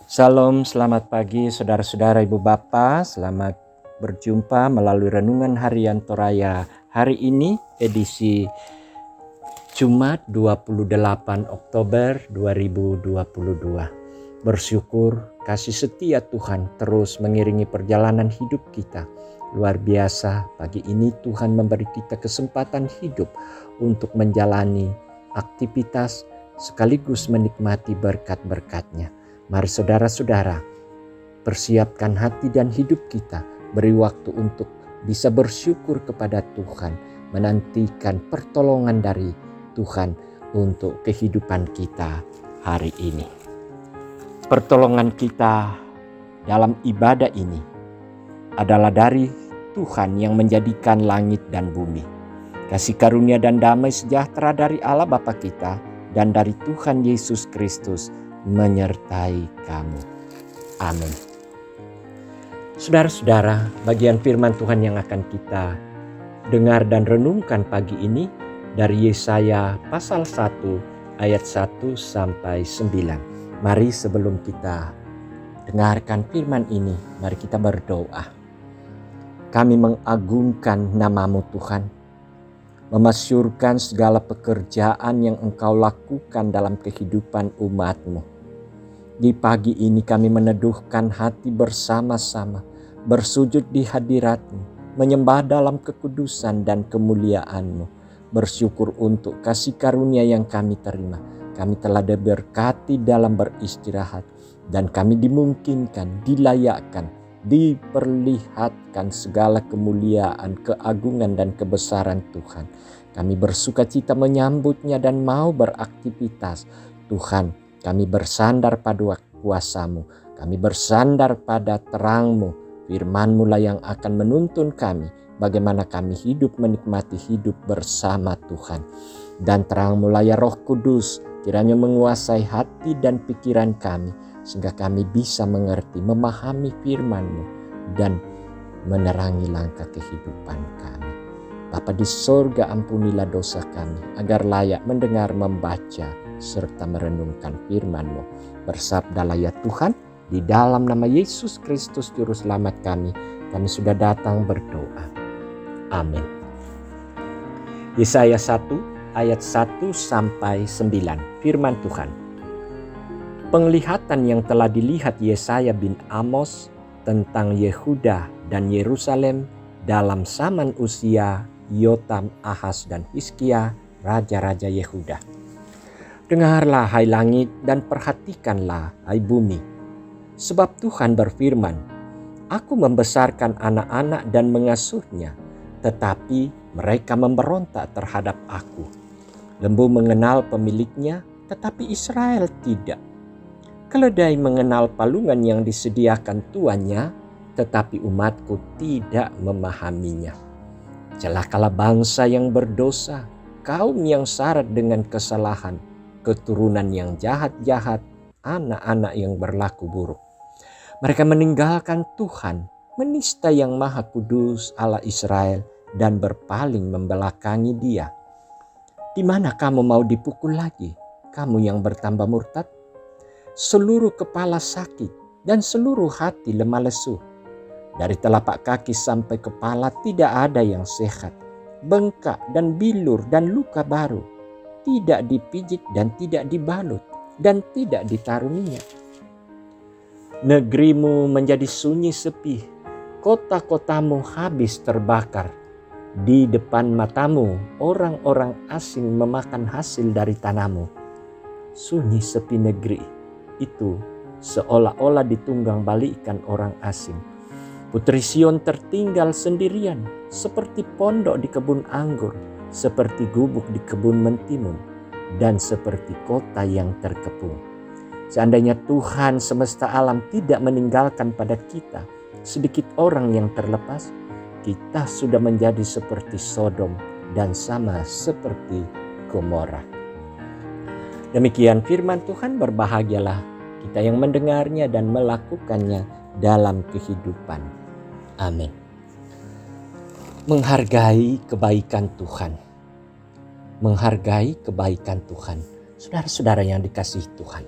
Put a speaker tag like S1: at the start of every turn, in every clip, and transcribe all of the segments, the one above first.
S1: Salam, selamat pagi saudara-saudara, ibu bapa. Selamat berjumpa melalui Renungan Harian Toraya. Hari ini edisi Jumat 28 Oktober 2022. Bersyukur kasih setia Tuhan terus mengiringi perjalanan hidup kita. Luar biasa, pagi ini Tuhan memberi kita kesempatan hidup untuk menjalani aktivitas sekaligus menikmati berkat-berkat-Nya. Mari saudara-saudara, persiapkan hati dan hidup kita, beri waktu untuk bisa bersyukur kepada Tuhan, menantikan pertolongan dari Tuhan untuk kehidupan kita hari ini. Pertolongan kita dalam ibadah ini adalah dari Tuhan yang menjadikan langit dan bumi. Kasih karunia dan damai sejahtera dari Allah Bapa kita dan dari Tuhan Yesus Kristus menyertai kamu. Amin. Saudara-saudara, bagian firman Tuhan yang akan kita dengar dan renungkan pagi ini dari Yesaya pasal 1 ayat 1 sampai 9. Mari sebelum kita dengarkan firman ini, mari kita berdoa. Kami mengagungkan nama-Mu Tuhan, memasyurkan segala pekerjaan yang Engkau lakukan dalam kehidupan umat-Mu. Di pagi ini kami meneduhkan hati bersama-sama, bersujud di hadirat-Mu, menyembah dalam kekudusan dan kemuliaan-Mu, bersyukur untuk kasih karunia yang kami terima. Kami telah diberkati dalam beristirahat dan kami dimungkinkan, dilayakkan, diperlihatkan segala kemuliaan, keagungan dan kebesaran Tuhan. Kami bersuka cita menyambutnya dan mau beraktivitas. Tuhan, kami bersandar pada kuasa-Mu, kami bersandar pada terang-Mu. Firman-Mu lah yang akan menuntun kami bagaimana kami hidup menikmati hidup bersama Tuhan. Dan terang-Mu lah ya Roh Kudus, kiranya menguasai hati dan pikiran kami, sehingga kami bisa mengerti, memahami firman-Mu dan menerangi langkah kehidupan kami. Bapa di sorga, ampunilah dosa kami, agar layak mendengar, membaca, serta merenungkan firman-Mu. Bersabdalah ya Tuhan, di dalam nama Yesus Kristus Juru Selamat kami sudah datang berdoa. Amin. Yesaya 1 ayat 1 sampai 9. Firman Tuhan. Penglihatan yang telah dilihat Yesaya bin Amos tentang Yehuda dan Yerusalem dalam zaman usia Yotam, Ahaz dan Hizkia, raja-raja Yehuda. Dengarlah hai langit dan perhatikanlah hai bumi. Sebab Tuhan berfirman, Aku membesarkan anak-anak dan mengasuhnya, tetapi mereka memberontak terhadap Aku. Lembu mengenal pemiliknya, tetapi Israel tidak. Keledai mengenal palungan yang disediakan tuannya, tetapi umatku tidak memahaminya. Celakalah bangsa yang berdosa, kaum yang syarat dengan kesalahan, keturunan yang jahat-jahat, anak-anak yang berlaku buruk. Mereka meninggalkan Tuhan, menista yang Maha Kudus Allah Israel, dan berpaling membelakangi Dia. Di mana kamu mau dipukul lagi, kamu yang bertambah murtad? Seluruh kepala sakit dan seluruh hati lemah lesu. Dari telapak kaki sampai kepala tidak ada yang sehat. Bengkak dan bilur dan luka baru. Tidak dipijit dan tidak dibalut dan tidak ditaruh minyak. Negerimu menjadi sunyi sepi. Kota-kotamu habis terbakar. Di depan matamu orang-orang asing memakan hasil dari tanahmu. Sunyi sepi negeri itu seolah-olah ditunggang balikkan orang asing. Putri Sion tertinggal sendirian, seperti pondok di kebun anggur, seperti gubuk di kebun mentimun, dan seperti kota yang terkepung. Seandainya Tuhan semesta alam tidak meninggalkan pada kita sedikit orang yang terlepas, kita sudah menjadi seperti Sodom dan sama seperti Gomora. Demikian firman Tuhan, berbahagialah kita yang mendengarnya dan melakukannya dalam kehidupan. Amin. Menghargai kebaikan Tuhan. Menghargai kebaikan Tuhan. Saudara-saudara yang dikasihi Tuhan.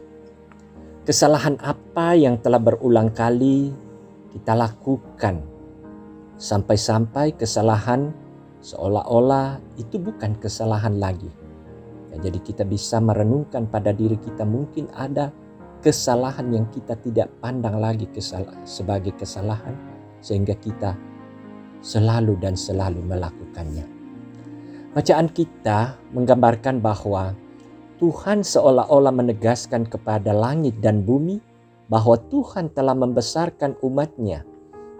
S1: Kesalahan apa yang telah berulang kali kita lakukan, sampai-sampai kesalahan seolah-olah itu bukan kesalahan lagi. Ya, jadi kita bisa merenungkan pada diri kita, mungkin ada kesalahan yang kita tidak pandang lagi sebagai kesalahan, sehingga kita selalu melakukannya. Bacaan kita menggambarkan bahwa Tuhan seolah-olah menegaskan kepada langit dan bumi bahwa Tuhan telah membesarkan umat-Nya,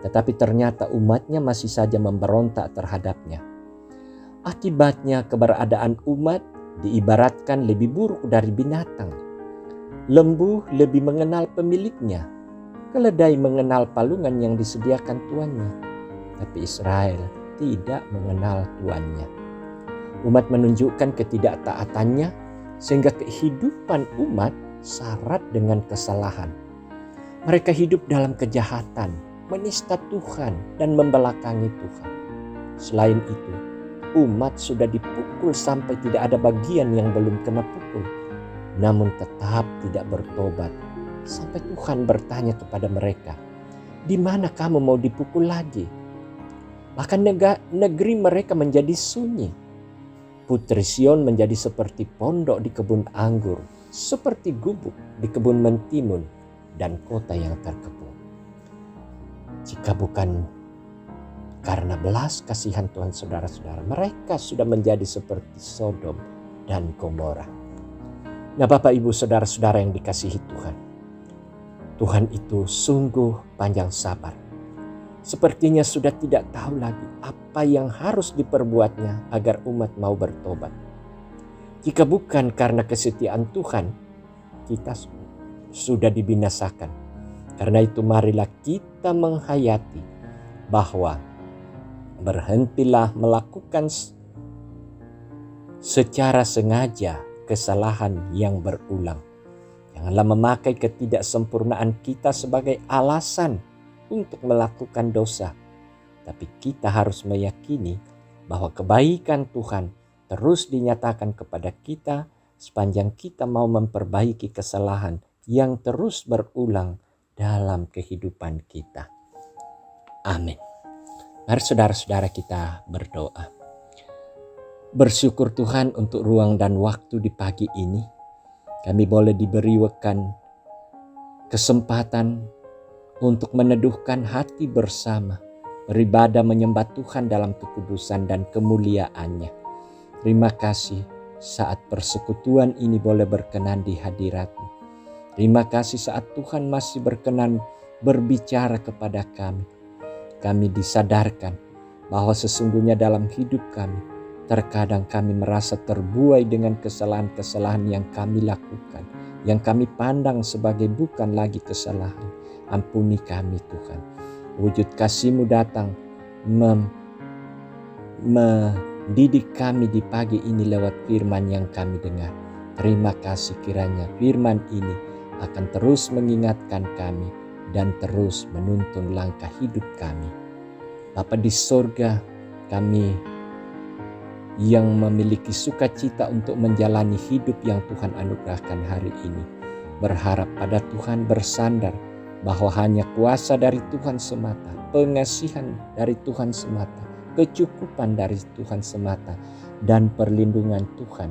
S1: tetapi ternyata umat-Nya masih saja memberontak terhadap-Nya. Akibatnya keberadaan umat diibaratkan lebih buruk dari binatang. Lembu lebih mengenal pemiliknya, keledai mengenal palungan yang disediakan tuannya, tapi Israel tidak mengenal tuannya. Umat menunjukkan ketidaktaatannya, sehingga kehidupan umat syarat dengan kesalahan. Mereka hidup dalam kejahatan, menista Tuhan dan membelakangi Tuhan. Selain itu, umat sudah dipukul sampai tidak ada bagian yang belum kena pukul, namun tetap tidak bertobat. Sampai Tuhan bertanya kepada mereka, "Di mana kamu mau dipukul lagi?" Bahkan negeri mereka menjadi sunyi. Putri Sion menjadi seperti pondok di kebun anggur, seperti gubuk di kebun mentimun dan kota yang terkepung. Jika bukan karena belas kasihan Tuhan, saudara-saudara, mereka sudah menjadi seperti Sodom dan Gomora. Nah, Bapak Ibu saudara-saudara yang dikasihi Tuhan, Tuhan itu sungguh panjang sabar. Sepertinya sudah tidak tahu lagi apa yang harus diperbuatnya agar umat mau bertobat. Jika bukan karena kesetiaan Tuhan, kita sudah dibinasakan. Karena itu marilah kita menghayati bahwa berhentilah melakukan secara sengaja kesalahan yang berulang. Janganlah memakai ketidaksempurnaan kita sebagai alasan untuk melakukan dosa. Tapi kita harus meyakini bahwa kebaikan Tuhan terus dinyatakan kepada kita sepanjang kita mau memperbaiki kesalahan yang terus berulang dalam kehidupan kita. Amin. Mari saudara-saudara kita berdoa. Bersyukur Tuhan untuk ruang dan waktu di pagi ini. Kami boleh diberikan kesempatan untuk meneduhkan hati bersama, beribadah menyembah Tuhan dalam kekudusan dan kemuliaan-Nya. Terima kasih saat persekutuan ini boleh berkenan di hadirat-Mu. Terima kasih saat Tuhan masih berkenan berbicara kepada kami. Kami disadarkan bahwa sesungguhnya dalam hidup kami, terkadang kami merasa terbuai dengan kesalahan-kesalahan yang kami lakukan, yang kami pandang sebagai bukan lagi kesalahan. Ampuni kami Tuhan. Wujud kasih-Mu datang mendidik kami di pagi ini lewat firman yang kami dengar. Terima kasih kiranya firman ini akan terus mengingatkan kami dan terus menuntun langkah hidup kami. Bapa di sorga, kami yang memiliki sukacita untuk menjalani hidup yang Tuhan anugerahkan hari ini, berharap pada Tuhan, bersandar bahwa hanya kuasa dari Tuhan semata, pengasihan dari Tuhan semata, kecukupan dari Tuhan semata, dan perlindungan Tuhan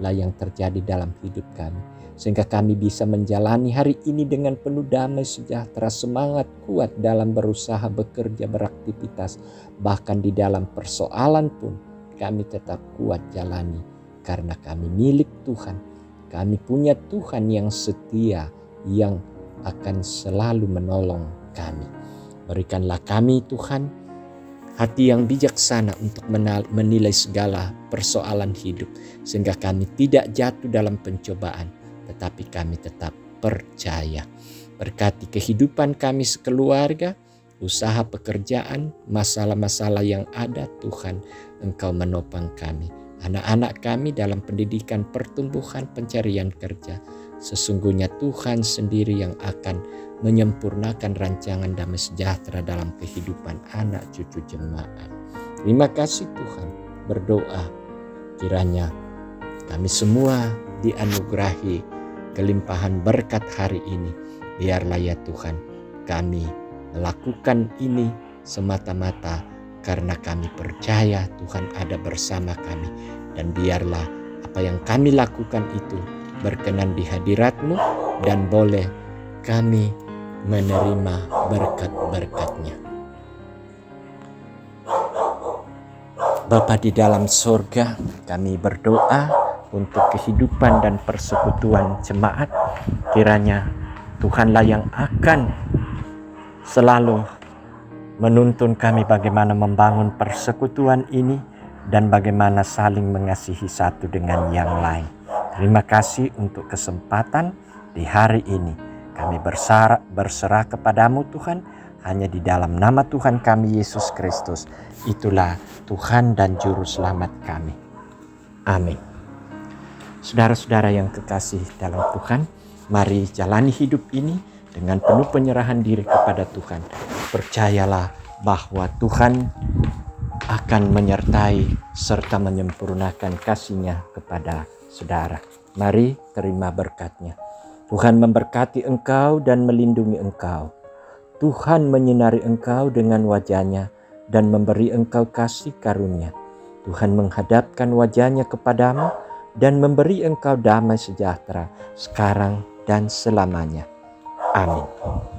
S1: lah yang terjadi dalam hidup kami. Sehingga kami bisa menjalani hari ini dengan penuh damai sejahtera, semangat kuat dalam berusaha, bekerja, beraktivitas. Bahkan di dalam persoalan pun kami tetap kuat jalani karena kami milik Tuhan. Kami punya Tuhan yang setia, yang akan selalu menolong kami. Berikanlah kami Tuhan hati yang bijaksana untuk menilai segala persoalan hidup, sehingga kami tidak jatuh dalam pencobaan, tetapi kami tetap percaya. Berkati kehidupan kami sekeluarga, usaha pekerjaan, masalah-masalah yang ada, Tuhan Engkau menopang kami. Anak-anak kami dalam pendidikan, pertumbuhan, pencarian kerja. Sesungguhnya Tuhan sendiri yang akan menyempurnakan rancangan damai sejahtera dalam kehidupan anak cucu jemaat. Terima kasih Tuhan. Berdoa kiranya kami semua dianugerahi kelimpahan berkat hari ini. Biarlah ya Tuhan, kami melakukan ini semata-mata karena kami percaya Tuhan ada bersama kami. Dan biarlah apa yang kami lakukan itu berkenan di hadirat-Mu dan boleh kami menerima berkat-berkat-Nya. Bapa di dalam surga, kami berdoa untuk kehidupan dan persekutuan jemaat. Kiranya Tuhanlah yang akan selalu menuntun kami bagaimana membangun persekutuan ini dan bagaimana saling mengasihi satu dengan yang lain. Terima kasih untuk kesempatan di hari ini. Kami berserah kepadamu Tuhan, hanya di dalam nama Tuhan kami Yesus Kristus. Itulah Tuhan dan Juru Selamat kami. Amin. Saudara-saudara yang kekasih dalam Tuhan, mari jalani hidup ini dengan penuh penyerahan diri kepada Tuhan. Percayalah bahwa Tuhan akan menyertai serta menyempurnakan kasih-Nya kepada saudara. Mari terima berkat-Nya. Tuhan memberkati engkau dan melindungi engkau. Tuhan menyinari engkau dengan wajah-Nya dan memberi engkau kasih karunia. Tuhan menghadapkan wajah-Nya kepadamu dan memberi engkau damai sejahtera sekarang dan selamanya. Amin.